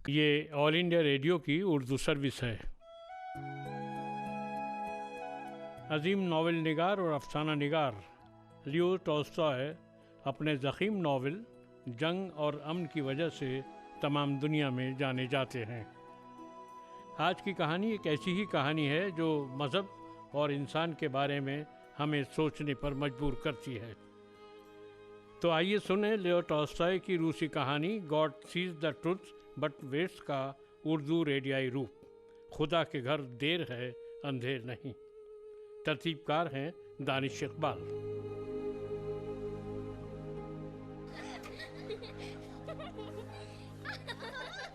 ये all India radio की Urdu service है। अजीम नावल निगार और अफसाना निगार लियो टॉल्स्टॉय अपने ज़ख़ीम नावल जंग और अमन की वजह से तमाम दुनिया में जाने जाते हैं। आज की कहानी एक ऐसी ही कहानी है जो मज़हब और इंसान के बारे में हमें सोचने पर मजबूर करती है। तो आइए सुने लियो टॉल्स्टॉय की रूसी कहानी God sees the truth but weights का उर्दू रेडियाई रूप, खुदा के घर देर है अंधेर नहीं। तरतीबकार हैं दानिश इकबाल।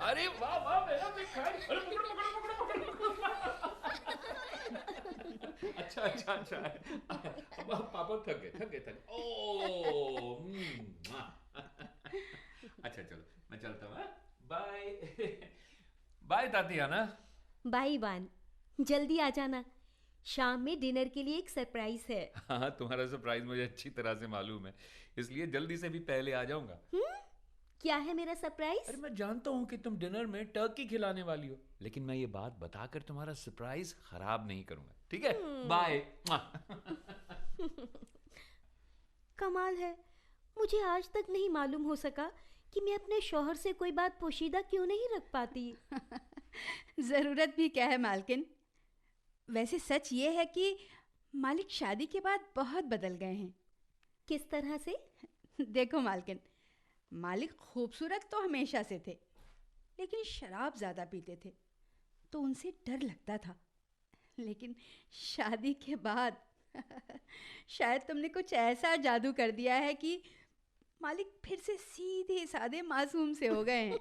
अरे वाह वाह मेरा भिखारी, अरे पकड़ो पकड़ो पकड़ो पकड़ो। अच्छा अच्छा अच्छा, पापा थक गए। ओ अच्छा चलो मैं चलता हूँ। Bye bye Tatiana. Bye Ivan, जल्दी आ जाना, शाम में डिनर के लिए एक सरप्राइज है। हाँ तुम्हारा सरप्राइज मुझे अच्छी तरह से मालूम है, इसलिए जल्दी से भी पहले आ जाऊंगा। क्या है मेरा सरप्राइज? अरे मैं जानता हूँ कि तुम डिनर में टर्की खिलाने वाली हो, लेकिन मैं ये बात बताकर तुम्हारा सरप्राइज खराब नहीं करूंगा, ठीक है? बाय। कमाल है, मुझे आज तक नहीं मालूम हो सका कि मैं अपने शौहर से कोई बात पोशीदा क्यों नहीं रख पाती। ज़रूरत भी क्या है मालकिन। वैसे सच ये है कि मालिक शादी के बाद बहुत बदल गए हैं। किस तरह से? देखो मालकिन, मालिक खूबसूरत तो हमेशा से थे, लेकिन शराब ज़्यादा पीते थे तो उनसे डर लगता था। लेकिन शादी के बाद शायद तुमने कुछ ऐसा जादू कर दिया है कि मालिक फिर से सीधे साधे मासूम से हो गए हैं।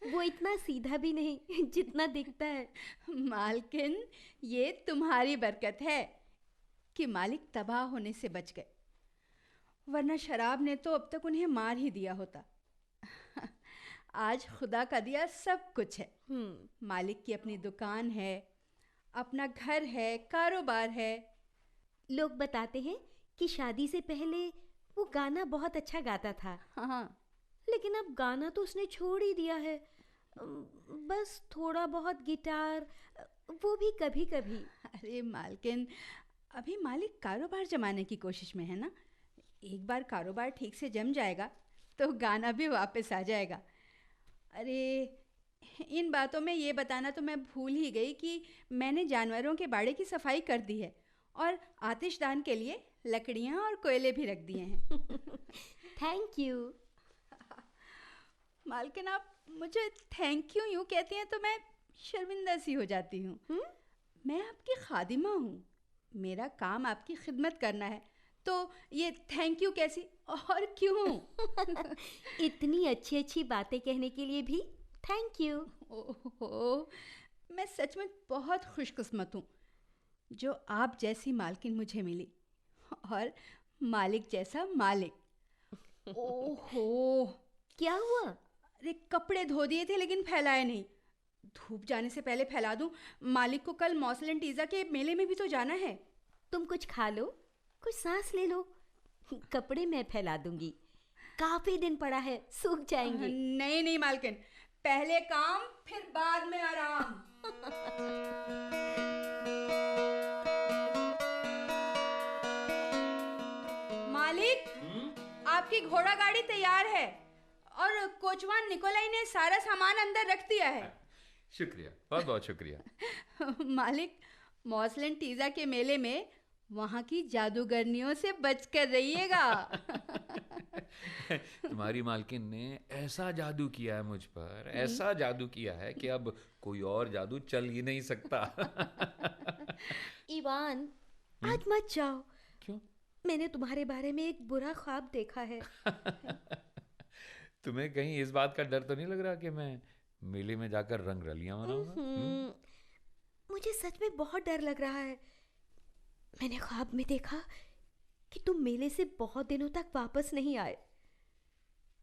वो इतना सीधा भी नहीं जितना दिखता है। मालकिन, ये तुम्हारी बरकत है कि मालिक तबाह होने से बच गए, वरना शराब ने तो अब तक उन्हें मार ही दिया होता। आज खुदा का दिया सब कुछ है। मालिक की अपनी दुकान है, अपना घर है, कारोबार है। लोग बताते हैं कि शादी से पहले वो गाना बहुत अच्छा गाता था। हाँ, लेकिन अब गाना तो उसने छोड़ ही दिया है। बस थोड़ा बहुत गिटार, वो भी कभी कभी। अरे मालकिन, अभी मालिक कारोबार जमाने की कोशिश में है ना। एक बार कारोबार ठीक से जम जाएगा तो गाना भी वापस आ जाएगा। अरे इन बातों में ये बताना तो मैं भूल ही गई कि मैंने जानवरों के बाड़े की सफाई कर दी है और आतिशदान के लिए लकड़ियाँ और कोयले भी रख दिए हैं। Thank you. मालकिन, आप मुझे थैंक यू यूँ कहती हैं तो मैं शर्मिंदा सी हो जाती हूँ। मैं आपकी खादिमा हूँ, मेरा काम आपकी खिदमत करना है, तो ये थैंक यू कैसी और क्यों? इतनी अच्छी अच्छी बातें कहने के लिए भी थैंक यू। ओहो, मैं सच में बहुत खुशकिस्मत हूँ जो आप जैसी मालकिन मुझे मिली और मालिक जैसा मालिक। ओहो, क्या हुआ? अरे कपड़े धो दिए थे लेकिन फैलाए नहीं। धूप जाने से पहले फैला दूं। मालिक को कल मौसलन टीज़ा के मेले में भी तो जाना है। तुम कुछ खा लो, कुछ सांस ले लो, कपड़े मैं फैला दूंगी। काफी दिन पड़ा है, सूख जाएंगे। नहीं नहीं मालकिन, पहले काम फिर बाद में आराम। मालिक, आपकी घोड़ा गाड़ी तैयार है और कोचवान निकोलाई ने सारा सामान अंदर रख दिया है। शुक्रिया, बहुत बहुत शुक्रिया। मालिक, मौसलन टीज़ा के मेले में वहाँ की जादूगरनियों से बचकर रहिएगा। तुम्हारी मालकिन ने ऐसा जादू किया है मुझ पर, ऐसा जादू किया है कि अब कोई और जादू चल ही नहीं सकता। इवान, आज मत जाओ। क्यों? मैंने तुम्हारे बारे में एक बुरा ख्वाब देखा है। तुम्हें कहीं इस बात का डर तो नहीं लग रहा कि मैं मेले में जाकर रंग रलियां मनाऊंगा? मुझे सच में बहुत डर लग रहा है। मैंने ख्वाब में देखा कि तुम मेले से बहुत दिनों तक वापस नहीं आए।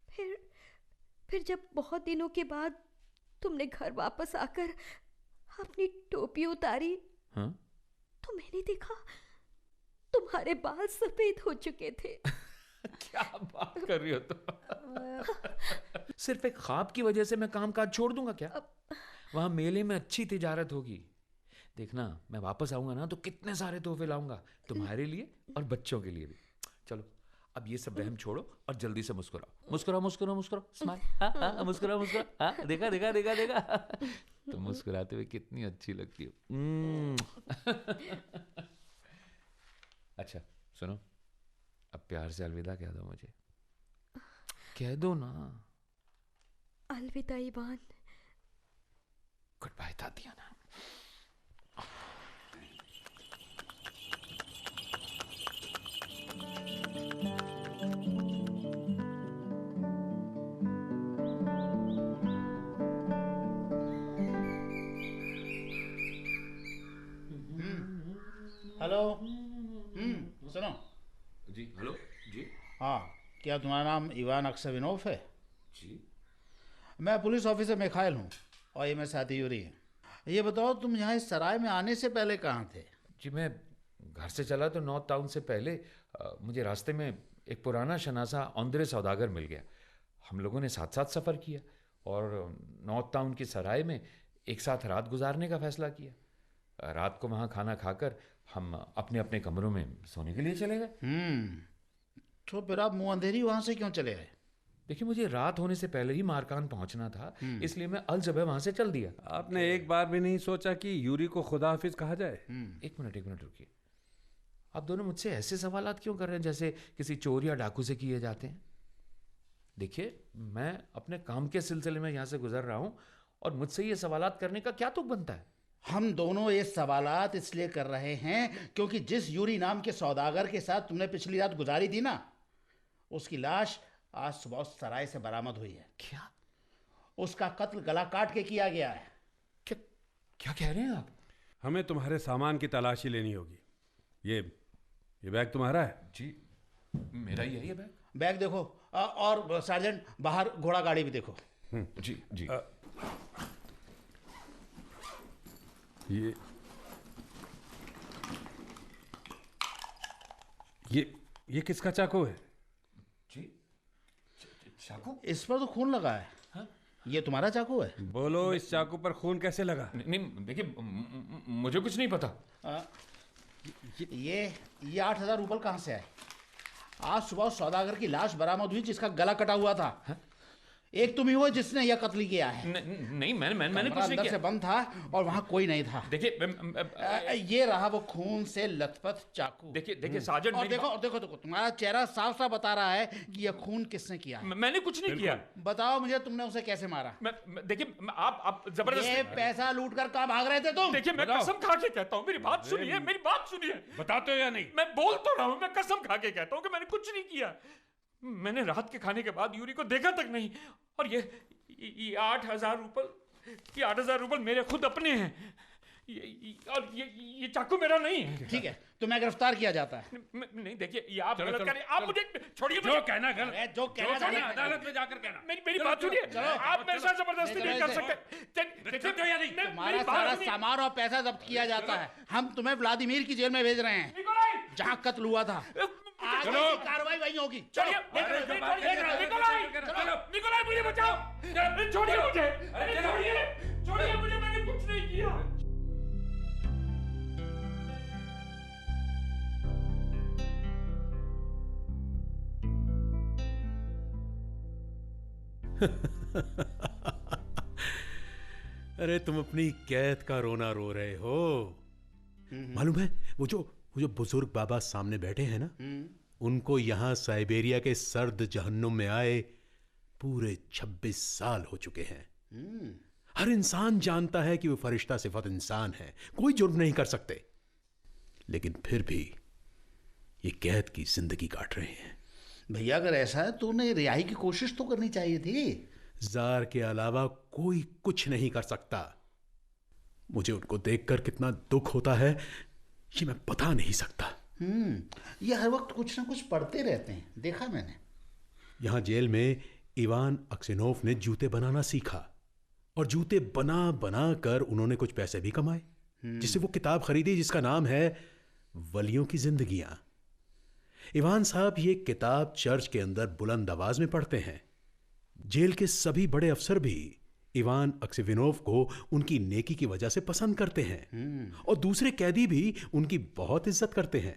फिर जब बहुत दिनों के बाद तुमने घर वापस आकर अपनी टोपी उतारी, हाँ? तो मैंने देखा तुम्हारे बाल सफेद हो चुके थे। क्या बात कर रही हो तुम? सिर्फ एक ख्वाब की वजह से मैं काम काज छोड़ दूंगा क्या? वहां मेले में अच्छी तिजारत होगी। देखना, मैं वापस आऊंगा ना तो कितने सारे तोहफे लाऊंगा, तुम्हारे लिए और बच्चों के लिए भी। चलो अब ये सब वहम छोड़ो और जल्दी से मुस्कुराओ, मुस्कुराओ मुस्कुराओ मुस्कुराओ, स्माइल, हाँ मुस्कुराओ मुस्कुराओ, हाँ देखा देखा देखा देखा, तुम मुस्कुराते हुए कितनी अच्छी लगती हो। अच्छा सुनो, अब प्यार से अलविदा कह दो मुझे, कह दो ना। अलविदा Ivan. Good bye Tatiana. Hello. सुनो। जी हेलो जी। हाँ, क्या तुम्हारा नाम इवान अक्सविनोफ है? जी। मैं पुलिस ऑफिसर मिखाइल हूँ और ये मेरे साथी यूरी है। ये बताओ, तुम यहाँ इस सराय में आने से पहले कहाँ थे? जी मैं घर से चला तो नॉर्थ टाउन से पहले मुझे रास्ते में एक पुराना शनासा औंदरे सौदागर मिल गया। हम लोगों ने साथ साथ सफ़र किया और नॉर्थ टाउन की सराय में एक साथ रात गुजारने का फैसला किया। रात को वहाँ खाना खाकर हम अपने अपने कमरों में सोने के लिए चले गए। तो फिर आप मुँह अंधेरी वहाँ से क्यों चले गए? देखिए, मुझे रात होने से पहले ही मारकान पहुंचना था, इसलिए मैं अल जबे वहां से चल दिया। आपने एक बार भी नहीं सोचा कि यूरी को खुदा हाफिज कहा जाए? एक मिनट रुकिए। आप दोनों मुझसे ऐसे सवालात क्यों कर रहे हैं जैसे किसी चोर या डाकू से किए जाते हैं? देखिए, मैं अपने काम के सिलसिले में यहाँ से गुजर रहा हूँ और मुझसे ये सवालात करने का क्या तुक बनता है? हम दोनों ये सवालात इसलिए कर रहे हैं क्योंकि जिस यूरी नाम के सौदागर के साथ तुमने पिछली रात गुजारी थी ना, उसकी लाश आज सुबह सराय से बरामद हुई है। क्या? उसका कत्ल गला काट के किया गया है। क्या कह रहे हैं आप? हमें तुम्हारे सामान की तलाशी लेनी होगी। ये बैग तुम्हारा है? जी मेरा ही है ये बैग। बैग देखो और सार्जेंट बाहर घोड़ा गाड़ी भी देखो। जी जी। ये किसका चाकू है? जी चाकू? इस पर तो खून लगा है। हाँ? ये तुम्हारा चाकू है? बोलो, इस चाकू पर खून कैसे लगा? नहीं देखिए, मुझे कुछ नहीं पता। ये 8,000 रूपये कहाँ से आए? आज सुबह सौदागर की लाश बरामद हुई जिसका गला कटा हुआ था। हा? एक तुम ही हो जिसने यह कत्ल किया है। नहीं, मैंने कुछ नहीं अंदर किया। से बंद था और वहाँ कोई नहीं था। देखिए ये रहा वो खून से लथपथ चाकू। देखिए साजन, और देखो तुम्हारा चेहरा साफ साफ बता रहा है कि यह खून किसने किया है। मैंने कुछ नहीं किया। बताओ मुझे, तुमने उसे कैसे मारा? देखिए, आप जबरदस्ती ये पैसा लूट कर कहाँ भाग रहे थे तुम? देखिए, मैं कसम खा के कहता हूँ, मेरी बात सुनिए। बताते हो या नहीं? मैं बोल तो रहा हूँ, मैं कसम खा के कहता हूँ कि मैंने कुछ नहीं किया। मैंने रात के खाने के बाद यूरी को देखा तक नहीं। और ये 8,000 रुपये मेरे खुद अपने हैं। और ये चाकू मेरा नहीं है। ठीक है, तुम्हें गिरफ्तार किया जाता है। नहीं देखिए, ये आप गलत कर रहे हैं। आप मुझे छोड़िए। जो कहना गलत, जो कहना अदालत में जाकर कहना। मेरी बात सुनिए। आप मेरे साथ जबरदस्ती नहीं कर सकते। देखिए, तुम्हारा सारा सामान और पैसा जब्त किया जाता है। हम तुम्हें व्लादिमीर की जेल में भेज रहे हैं जहाँ कत्ल हुआ था। आगे की कार्रवाई वही होगी। चलिए निकोलाई, मुझे बचाओ। छोड़िए मुझे, मैंने कुछ नहीं किया। अरे तुम अपनी कैद का रोना रो रहे हो। मालूम है, वो जो बुजुर्ग बाबा सामने बैठे हैं ना, उनको यहाँ साइबेरिया के सर्द जहन्नुम में आए पूरे 26 साल हो चुके हैं। हर इंसान जानता है कि वो फरिश्ता सिफत इंसान है, कोई जुर्म नहीं कर सकते, लेकिन फिर भी ये कैद की जिंदगी काट रहे हैं। भैया, अगर ऐसा है तो उन्हें रिहाई की कोशिश तो करनी चाहिए थी। जार के अलावा कोई कुछ नहीं कर सकता। मुझे उनको देखकर कितना दुख होता है ये मैं बता नहीं सकता। ये हर वक्त कुछ ना कुछ पढ़ते रहते हैं, देखा मैंने। यहाँ जेल में इवान अक्सिनोफ ने जूते बनाना सीखा और जूते बना बना कर उन्होंने कुछ पैसे भी कमाए, जिससे वो किताब खरीदी जिसका नाम है वलियों की जिंदगियां। इवान साहब ये किताब चर्च के अंदर बुलंद आवाज में पढ़ते हैं। जेल के सभी बड़े अफसर भी इवान अक्सेविनोव को उनकी नेकी की वजह से पसंद करते हैं और दूसरे कैदी भी उनकी बहुत इज्जत करते हैं।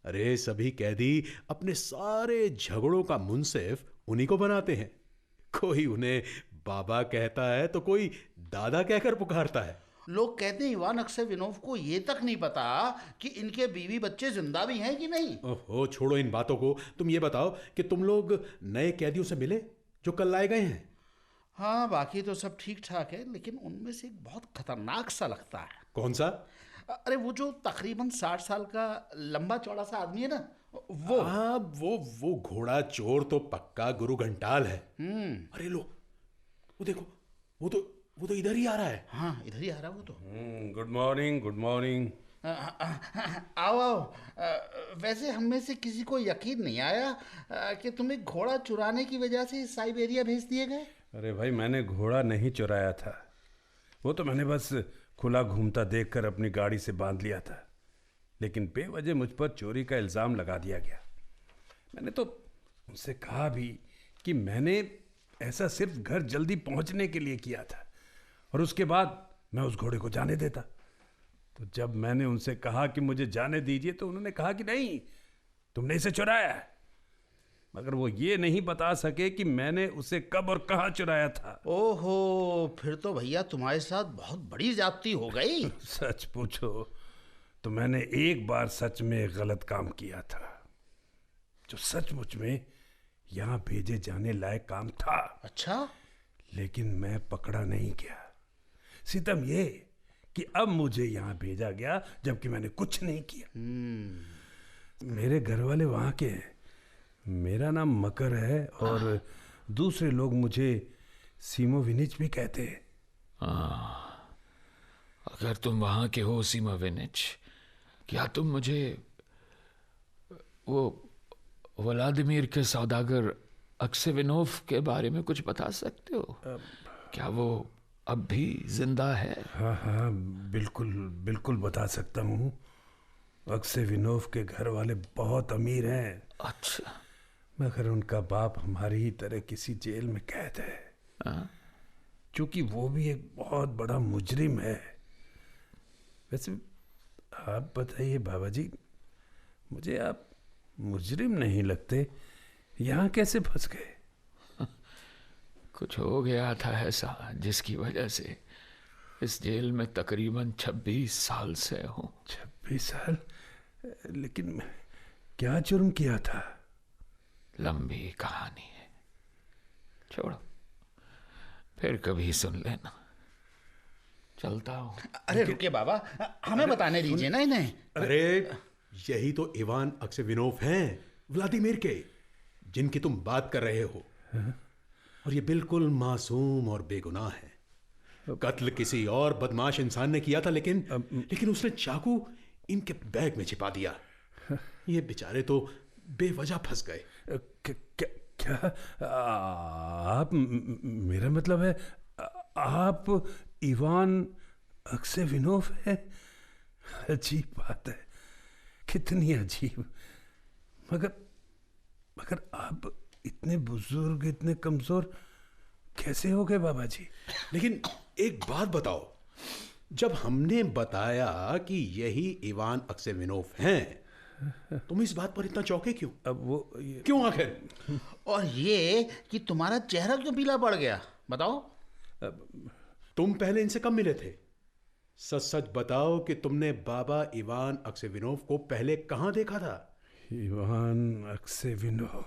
अरे सभी कैदी अपने सारे झगड़ों का मुंसिफ उन्हीं को बनाते हैं। कोई उन्हें बाबा कहता है तो कोई दादा कहकर पुकारता है। लोग कहते हैं इवान अक्सेविनोव को ये तक नहीं पता कि इनके बीवी बच्चे जिंदा भी हैं कि नहीं। ओहो, छोड़ो इन बातों को। तुम ये बताओ कि तुम लोग नए कैदियों से मिले जो कल लाए गए हैं? हाँ, बाकी तो सब ठीक ठाक है, लेकिन उनमें से एक बहुत खतरनाक सा लगता है। कौन सा? अरे वो जो तकरीबन 60 साल का लंबा चौड़ा सा आदमी है ना, वो। हाँ, वो घोड़ा चोर तो पक्का गुरु घंटाल है। अरे लो, वो देखो, वो तो इधर ही आ रहा है। हाँ, इधर ही आ रहा है वो तो। Good morning, good morning. आओ। वैसे हम में से किसी को यकीन नहीं आया कि तुम्हें घोड़ा चुराने की वजह से साइबेरिया भेज दिए गए। अरे भाई, मैंने घोड़ा नहीं चुराया था, वो तो मैंने बस खुला घूमता देखकर अपनी गाड़ी से बांध लिया था, लेकिन बेवजह मुझ पर चोरी का इल्ज़ाम लगा दिया गया। मैंने तो उनसे कहा भी कि मैंने ऐसा सिर्फ घर जल्दी पहुंचने के लिए किया था और उसके बाद मैं उस घोड़े को जाने देता। तो जब मैंने उनसे कहा कि मुझे जाने दीजिए तो उन्होंने कहा कि नहीं, तुमने इसे चुराया है। मगर वो ये नहीं बता सके कि मैंने उसे कब और कहाँ चुराया था। ओहो, फिर तो भैया तुम्हारे साथ बहुत बड़ी ज्यादती हो गई। सच पूछो तो मैंने एक बार सच में गलत काम किया था, जो सचमुच में यहाँ भेजे जाने लायक काम था। अच्छा? लेकिन मैं पकड़ा नहीं गया। सितम ये कि अब मुझे यहाँ भेजा गया जबकि मैंने कुछ नहीं किया। मेरे घर वाले वहाँ के हैं, मेरा नाम मकर है और दूसरे लोग मुझे सीमोविनिच भी कहते हैं। अगर तुम वहाँ के हो सीमोविनिच, क्या तुम मुझे वो व्लादिमीर के सौदागर अक्सेविनोव के बारे में कुछ बता सकते हो? क्या वो अब भी जिंदा है? हाँ हाँ, बिल्कुल बिल्कुल बता सकता हूँ। अक्सेविनोव के घर वाले बहुत अमीर हैं। अच्छा। मगर उनका बाप हमारी ही तरह किसी जेल में कैद है, क्योंकि वो भी एक बहुत बड़ा मुजरिम है। वैसे आप बताइए बाबा जी, मुझे आप मुजरिम नहीं लगते, यहाँ कैसे फंस गए? कुछ हो गया था ऐसा जिसकी वजह से इस जेल में तकरीबन 26 साल से हूँ। 26 साल? लेकिन क्या जुर्म किया था? लंबी कहानी है, छोड़ो, फिर कभी सुन लेना। चलता हूँ। अरे रुकिए बाबा, हमें बताने दीजिए ना इन्हें। अरे यही तो इवान अक्सेविनोव हैं, व्लादिमीर के, जिनकी तुम बात कर रहे हो। और ये बिल्कुल मासूम और बेगुनाह है। कत्ल किसी और बदमाश इंसान ने किया था, लेकिन उसने चाकू इनके बैग में छिपा दिया। ये बेचारे तो बेवजह फंस गए। क्या आप, मेरा मतलब है आप इवान अक्सेविनोव हैं? अजीब बात है, कितनी अजीब। मगर आप इतने बुजुर्ग, इतने कमजोर कैसे हो गए बाबा जी? लेकिन एक बात बताओ, जब हमने बताया कि यही इवान अक्सेविनोव हैं, तुम इस बात पर इतना चौंके क्यों? अब वो क्यों आखिर? और ये कि तुम्हारा चेहरा क्यों पीला पड़ गया, बताओ। तुम पहले इनसे कब मिले थे? सच सच बताओ कि तुमने बाबा इवान अक्सेविनोव को पहले कहाँ देखा था? इवान अक्सेविनोव,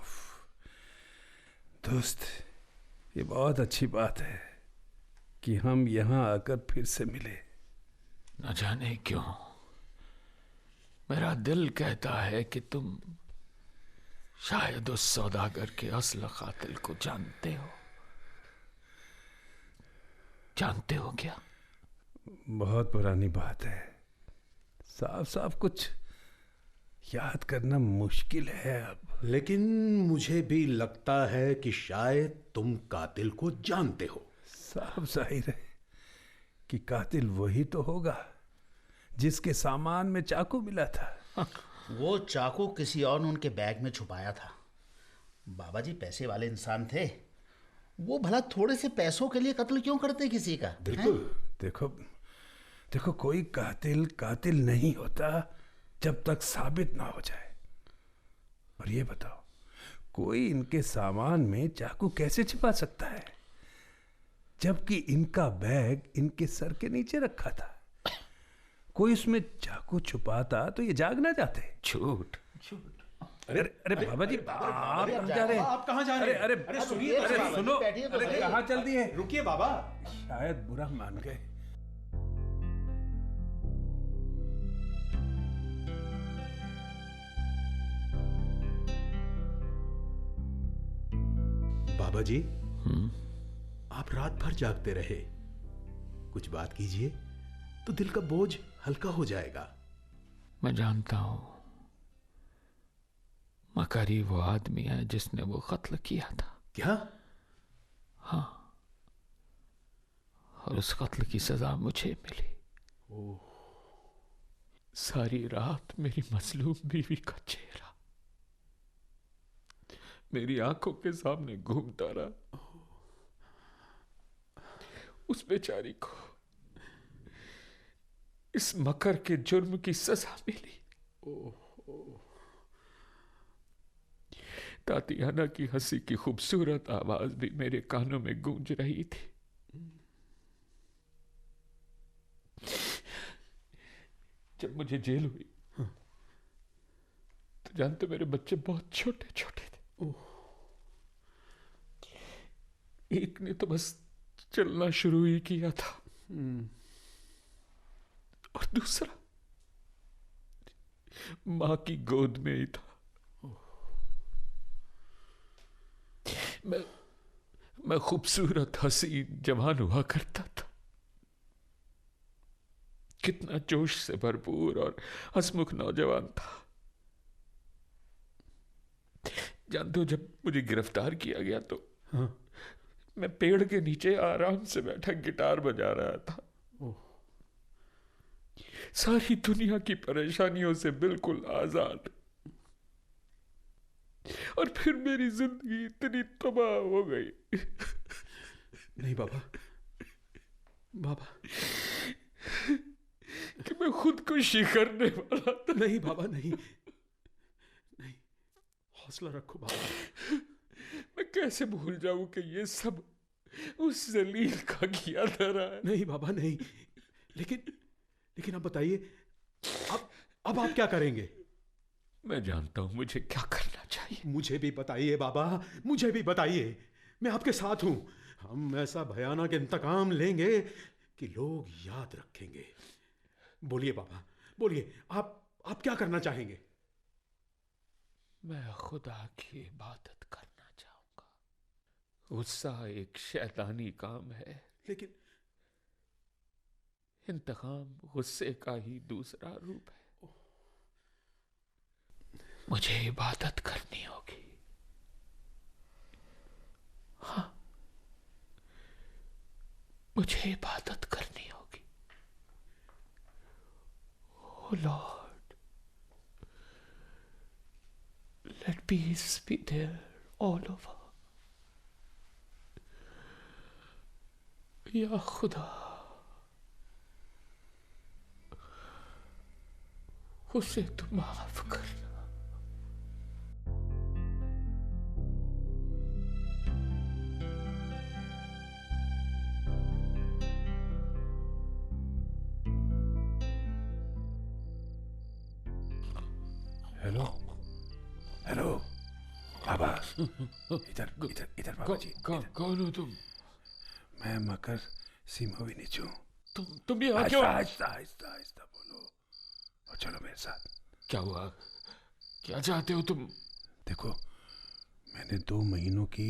दोस्त, ये बहुत अच्छी बात है कि हम यहाँ आकर फिर से मिले। न जाने क्यों मेरा दिल कहता है कि तुम शायद उस सौदागर के असल कातिल को जानते हो। जानते हो क्या? बहुत पुरानी बात है, साफ साफ कुछ याद करना मुश्किल है अब। लेकिन मुझे भी लगता है कि शायद तुम कातिल को जानते हो। साफ जाहिर है कि कातिल वही तो होगा जिसके सामान में चाकू मिला था। वो चाकू किसी और ने उनके बैग में छुपाया था। बाबा जी पैसे वाले इंसान थे वो भला थोड़े से पैसों के लिए कत्ल क्यों करते किसी का? बिल्कुल। देखो देखो, कोई कातिल कातिल नहीं होता जब तक साबित ना हो जाए। और ये बताओ, कोई इनके सामान में चाकू कैसे छिपा सकता है, जबकि इनका बैग इनके सर के नीचे रखा था? कोई उसमें चाकू छुपाता तो ये जाग ना जाते। झूठ। अरे अरे बाबा जी, आप कहाँ जा रहे हैं? आप कहाँ जा रहे हैं? अरे सुनिए, अरे सुनो, अरे कहाँ चल दिए? रुकिए बाबा। शायद बुरा मान गए। बाबा जी, आप रात भर जागते रहे, कुछ बात कीजिए तो दिल का बोझ हल्का हो जाएगा। मैं जानता हूं, मकारी वो आदमी है जिसने वो कत्ल किया था। क्या? हाँ, और उस कत्ल की सजा मुझे मिली। सारी रात मेरी मजलूम बीवी का चेहरा मेरी आंखों के सामने घूमता रहा। उस बेचारी को इस मकर के जुर्म की सजा मिली। तातियाना की हंसी की खूबसूरत आवाज भी मेरे कानों में गूंज रही थी। जब मुझे जेल हुई तो जानते, मेरे बच्चे बहुत छोटे छोटे थे। एक ने तो बस चलना शुरू ही किया था और दूसरा मां की गोद में ही था। मैं खूबसूरत हसीन जवान हुआ करता था, कितना जोश से भरपूर और हंसमुख नौजवान था। जानते हो, जब मुझे गिरफ्तार किया गया तो मैं पेड़ के नीचे आराम से बैठा गिटार बजा रहा था, सारी दुनिया की परेशानियों से बिल्कुल आजाद। और फिर मेरी जिंदगी इतनी तबाह हो गई। नहीं बाबा, बाबा, कि मैं खुदकुशी करने वाला था। नहीं बाबा, नहीं नहीं, हौसला रखो बाबा। मैं कैसे भूल जाऊं कि ये सब उस जलील का किया धरा है। नहीं बाबा, नहीं। लेकिन आप बताइए, अब आप क्या करेंगे? मैं जानता हूं मुझे क्या करना चाहिए। मुझे भी बताइए बाबा, मुझे भी बताइए। मैं आपके साथ हूं। हम ऐसा भयानक इंतकाम लेंगे कि लोग याद रखेंगे। बोलिए बाबा, बोलिए, आप क्या करना चाहेंगे? मैं खुदा की इबादत करना चाहूंगा। गुस्सा एक शैतानी काम है, लेकिन इंतकाम गुस्से का ही दूसरा रूप है। मुझे इबादत करनी होगी। हाँ, मुझे इबादत करनी होगी। Oh Lord, let peace be there all over. या खुदा, उसे तो माफ करना। हेलो हेलो बाबा, इधर इधर इधर बाबा जी। कौन हो तुम? मैं मकर सिमोविनिच हूँ। तुम यहाँ क्यों? आहिस्ता आहिस्ता आहिस्ता बोलो और चलो मेरे साथ। क्या हुआ? क्या चाहते हो तुम? देखो, मैंने 2 महीनों की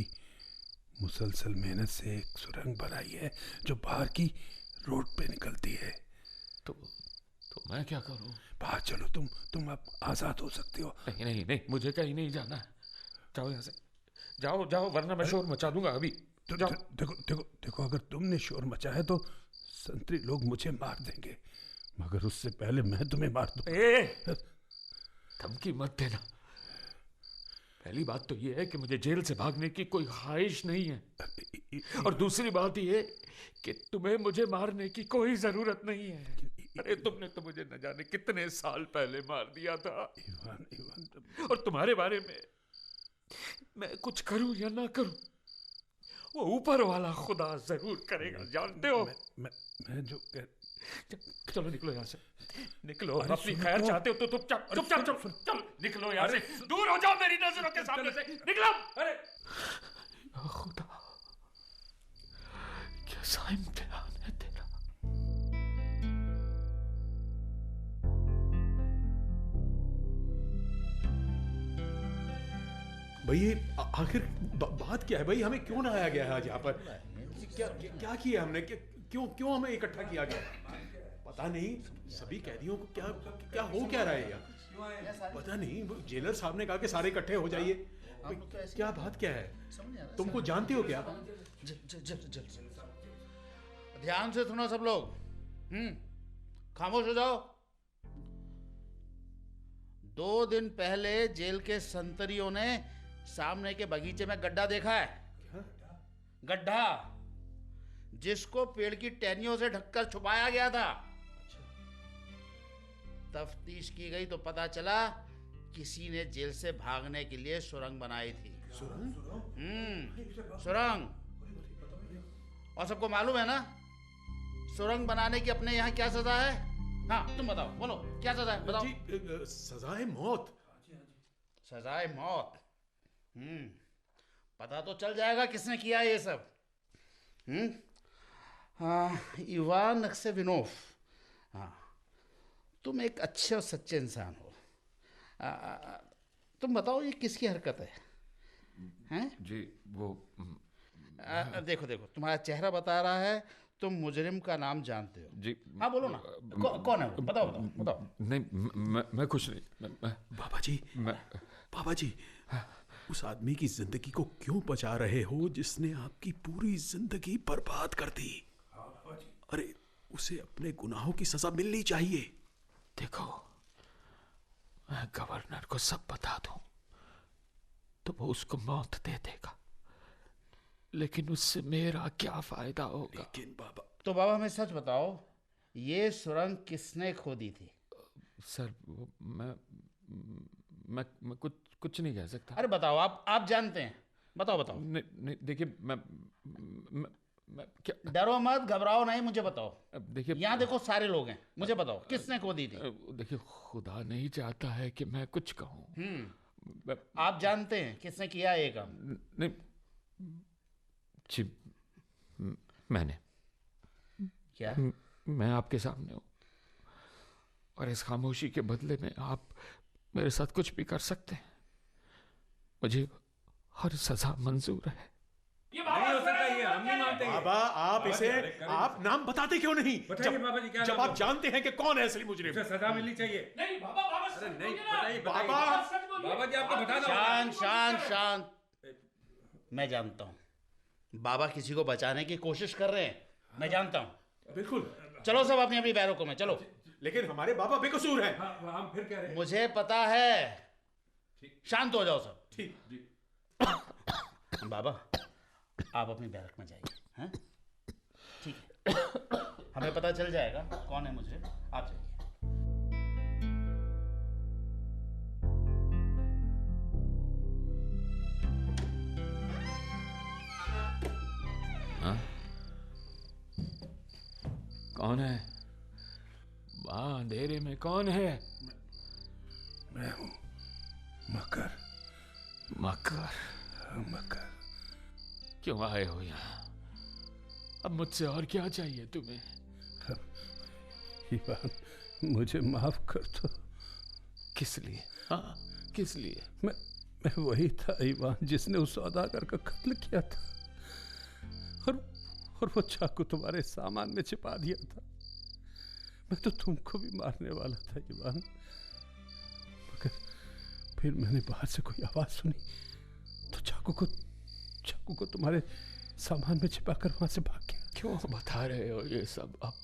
मुसलसल मेहनत से एक सुरंग बनाई है जो बाहर की रोड पे निकलती है। तो मैं क्या करूं? बाहर चलो, तुम अब आजाद हो सकते हो। नहीं नहीं नहीं, मुझे कहीं नहीं जाना है। जाओ यहाँ से, जाओ जाओ, वरना मैं शोर मचा दूंगा अभी। तो जाओ। देखो देखो देखो, अगर तुमने शोर मचाया तो संतरी लोग मुझे मार देंगे, मगर उससे पहले मैं तुम्हें मार दूं। धमकी मत देना। पहली बात तो ये है कि मुझे जेल से भागने की कोई ख्वाहिश नहीं है, और दूसरी बात ये कि तुम्हें मुझे मारने की कोई जरूरत नहीं है। अरे तुमने तो मुझे न जाने कितने साल पहले मार दिया था। इवान, और तुम्हारे बारे में मैं कुछ करूं या ना करूं, वो ऊपर वाला खुदा जरूर करेगा, जानते हो। मैं जो चलो निकलो यहाँ से, निकलो। अपनी खैर चाहते हो तो चुपचाप चुपचाप चलो निकलो यहाँ से, दूर हो जाओ मेरी नजरों के सामने से, निकलो। अरे खुदा, कैसा इम्तिहान है तेरा। भाई ये आखिर बात क्या है भाई? हमें क्यों लाया गया है आज यहाँ पर? क्या किया हमने? क्यों हमें इकट्ठा किया गया? पता नहीं, सभी कैदियों को क्या हो क्या रहा है यार? पता नहीं, वो जेलर साहब ने कहा कि सारे इकट्ठे हो जाइए। क्या बात क्या है? तुमको जानते हो क्या? ध्यान से सुनो सब लोग, खामोश हो जाओ। 2 दिन पहले जेल के संतरियों ने सामने के बगीचे में गड्ढा देखा है। गड्ढा जिसको पेड़ की टहनियों से ढककर छुपाया गया था। तफ्तीश की गई तो पता चला किसी ने जेल से भागने के लिए सुरंग बनाई थी। सुरंग। और सबको मालूम है ना सुरंग बनाने की अपने यहाँ क्या सजा है? हाँ तुम बताओ, बोलो क्या सजा है, बताओ। जी सजाए मौत। सजाए मौत। पता तो चल जाएगा किसने किया ये सब। हाँ, इवान नक्सेविनोव। हाँ, तुम एक अच्छे और सच्चे इंसान हो। तुम बताओ ये किसकी हरकत है? हैं? जी वो देखो तुम्हारा चेहरा बता रहा है तुम मुजरिम का नाम जानते हो। जी हाँ बोलो ना, कौन है वो? बताओ। नहीं मैं कुछ नहीं। बाबा जी उस आदमी की जिंदगी को क्यों बचा रहे हो जिसने आपकी पूरी जिंदगी बर्बाद कर दी? अरे उसे अपने गुनाहों की सजा मिलनी चाहिए। देखो, मैं गवर्नर को सब बता दूं तो वो उसको मौत दे देगा, लेकिन उससे मेरा क्या फायदा होगा? लेकिन बाबा हमें सच बताओ, ये सुरंग किसने खोदी थी? सर मैं कुछ नहीं कह सकता। अरे बताओ, आप जानते हैं, बताओ। नहीं देखिए, मैं क्या। डरो मत, घबराओ नहीं, मुझे बताओ। देखिए यहाँ देखो सारे लोग हैं, मुझे बताओ किसने खोदी थी? देखिए, खुदा नहीं चाहता है कि मैं कुछ कहूँ। आप जानते हैं किसने किया ये काम? नहीं जी, मैंने। क्या? मैं आपके सामने हूँ और इस खामोशी के बदले में आप मेरे साथ कुछ भी कर सकते हैं। मुझे हर सजा मंजूर है। ये नहीं हो सकता, ये हम नहीं मानते। बाबा आप नाम बताते क्यों नहीं? बाबा जी, क्या जब आप जानते हैं कि कौन है असली मुजरिम। सजा मिलनी चाहिए। नहीं बाबा, नहीं बताइए बाबा जी, आपको बताना। शांत। मैं जानता हूँ बाबा किसी को बचाने की कोशिश कर रहे हैं, मैं जानता हूँ। बिल्कुल। चलो सब अपनी अपनी बैरकों में चलो। लेकिन हमारे बाबा बेकसूर हैं। हम फिर कह रहे हैं। मुझे पता है। शांत हो जाओ सब। ठीक जी। बाबा आप अपनी बैरक में जाइए, हैं? ठीक है, हमें पता चल जाएगा कौन है मुझे। आप जाइए। हाँ? कौन है? वहाँ अंधेरे में कौन है? मैं हूँ मकर। मकर क्यों आए हो यहाँ? अब मुझसे और क्या चाहिए तुम्हें? इवान, मुझे माफ कर दो। किस लिए? हाँ, किस लिए? मैं वही था इवान जिसने उस सौदागर का कत्ल किया था, और वो चाकू तुम्हारे सामान में छिपा दिया था। मैं तो तुमको भी मारने वाला था इवान, मगर फिर मैंने बाहर से कोई आवाज सुनी तो चाकू को तुम्हारे सामान में छिपाकर वहां से भाग गया। क्यों बता रहे हो ये सब? अब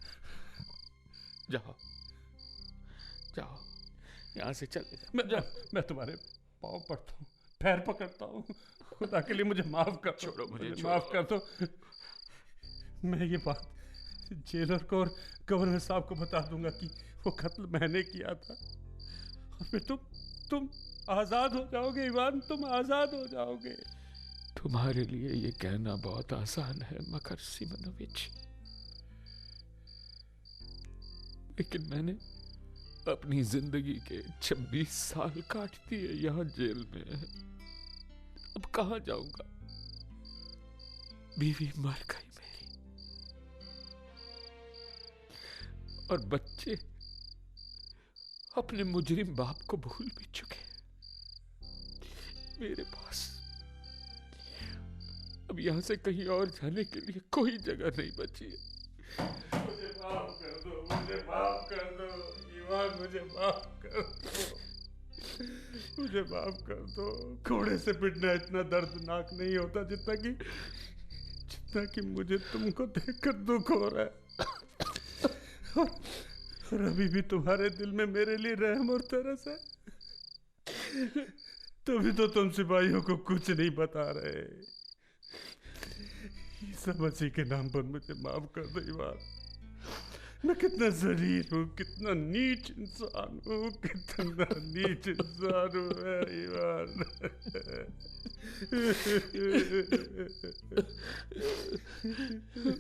जाओ यहाँ से चले जाओ। मैं तुम्हारे पाँव पड़ता हूँ, पैर पकड़ता हूँ, खुदा के लिए मुझे माफ कर दो। छोड़ो मुझे, माफ कर दो। मैं ये बात जेलर को और गवर्नर साहब को बता दूंगा कि वो कत्ल मैंने किया था, और फिर तुम आजाद हो जाओगे इवान, तुम आजाद हो जाओगे। तुम्हारे लिए ये कहना बहुत आसान है मकर सिमोनोविच, लेकिन मैंने अपनी जिंदगी के 26 साल काट दिए यहाँ जेल में। अब कहाँ जाऊंगा? बीवी मर गई मेरी, और बच्चे अपने मुजरिम बाप को भूल भी चुके। मेरे पास अब यहाँ से कहीं और जाने के लिए कोई जगह नहीं बची है। मुझे माफ कर दो, मुझे माफ कर दो इवान, मुझे माफ कर दो, मुझे माफ कर दो। घोड़े से पिटना इतना दर्दनाक नहीं होता जितना कि मुझे तुमको देखकर दुख हो रहा है, और अभी भी तुम्हारे दिल में मेरे लिए रहम और तरस है। तभी तो तुम सिपाहियों को कुछ नहीं बता रहे। ईसा मसीह के नाम पर मुझे माफ कर दो इवान। मैं कितना जलील हूँ, कितना नीच इंसान हूँ, कितना नीच इंसान हूँ मैं इवान।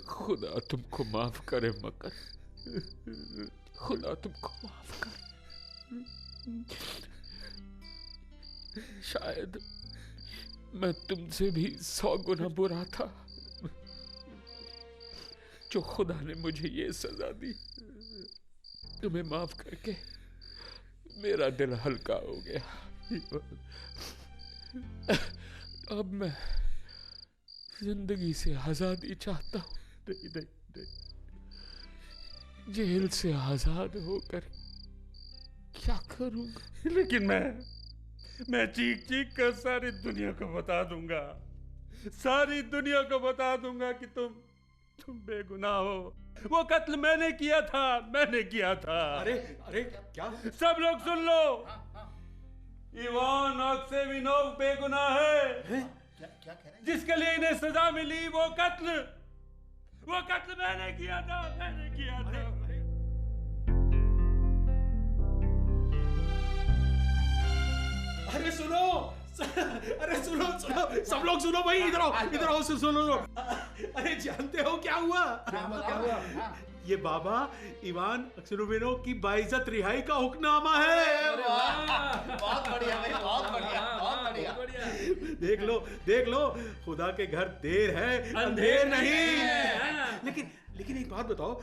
खुदा तुमको माफ करे मकर, खुदा तुमको माफ करे। शायद मैं तुमसे भी 100 गुना बुरा था, जो खुदा ने मुझे ये सजा दी। तुम्हें माफ करके मेरा दिल हल्का हो गया। अब मैं जिंदगी से आजादी चाहता हूँ। जेल से आजाद होकर क्या करूंगा? लेकिन मैं चीख चीख कर सारी दुनिया को बता दूंगा, सारी दुनिया को बता दूंगा कि तुम बेगुनाह हो। वो कत्ल मैंने किया था, मैंने किया था। अरे अरे क्या? सब लोग सुन लो, इवान अक्सेविनोव बेगुनाह है। क्या कह रहे हैं? जिसके लिए इन्हें सजा मिली वो कत्ल मैंने किया था, मैंने किया था। अरे सुनो, अरे सुनो, सब लोग सुनो भाई, इधर आओ, सुनो। अरे जानते हो क्या हुआ? ये बाबा इवान अक्सेनोविनोव की बाइज्जत रिहाई का हुक्मनामा है। बहुत बढ़िया भाई, बहुत बढ़िया। देख लो, खुदा के घर देर है, अंधेर नहीं। लेकिन एक बात बताओ,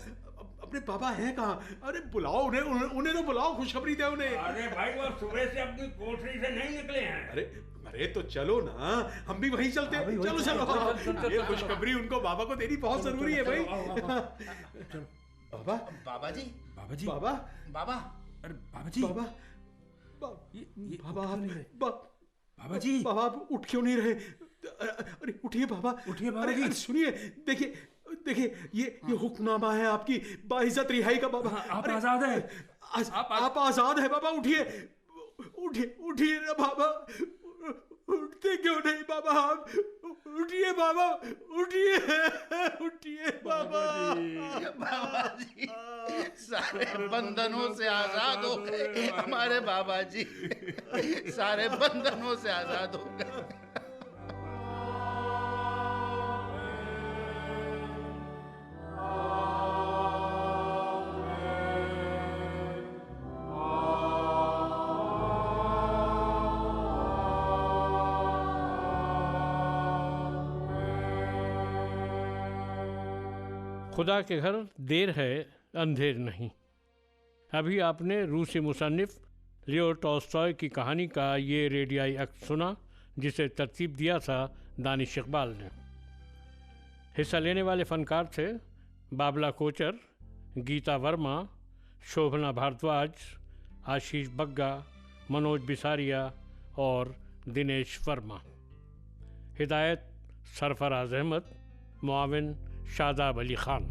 अपने पापा हैं कहाँ? अरे बुलाओ उन्हें तो बुलाओ, खुशखबरी दे उन्हें। अरे भाई वो सुबह से अपनी कोठरी से नहीं निकले हैं। अरे तो चलो ना, हम भी वहीं चलते हैं। चलो। ये खुशखबरी उनको बाबा को देनी बहुत जरूरी है भाई। बाबा जी। बाबा आप उठ क्यों नहीं रहे? अरे उठिए बाबा, जी। सुनिए, देखिए ये हुक्मनामा है आपकी बाइज्जत रिहाई का बाबा। आप आजाद हैं। आप आजाद हैं बाबा। उठिए ना बाबा। उठते क्यों नहीं बाबा? आप उठिए बाबा, उठिए बाबा। बाबा जी सारे बंधनों से आजाद हो गए हमारे बाबा जी, सारे बंधनों से आजाद हो गए। खुदा के घर देर है, अंधेर नहीं। अभी आपने रूसी मुसन्निफ लियो टॉल्स्टॉय की कहानी का ये रेडियाई एक्ट सुना, जिसे तरतीब दिया था दानिश इकबाल ने। हिस्सा लेने वाले फनकार थे बाबला कोचर, गीता वर्मा, शोभना भारद्वाज, आशीष बग्गा, मनोज बिसारिया और दिनेश वर्मा। हिदायत सरफराज अहमद, मुआविन शादाब अली खान।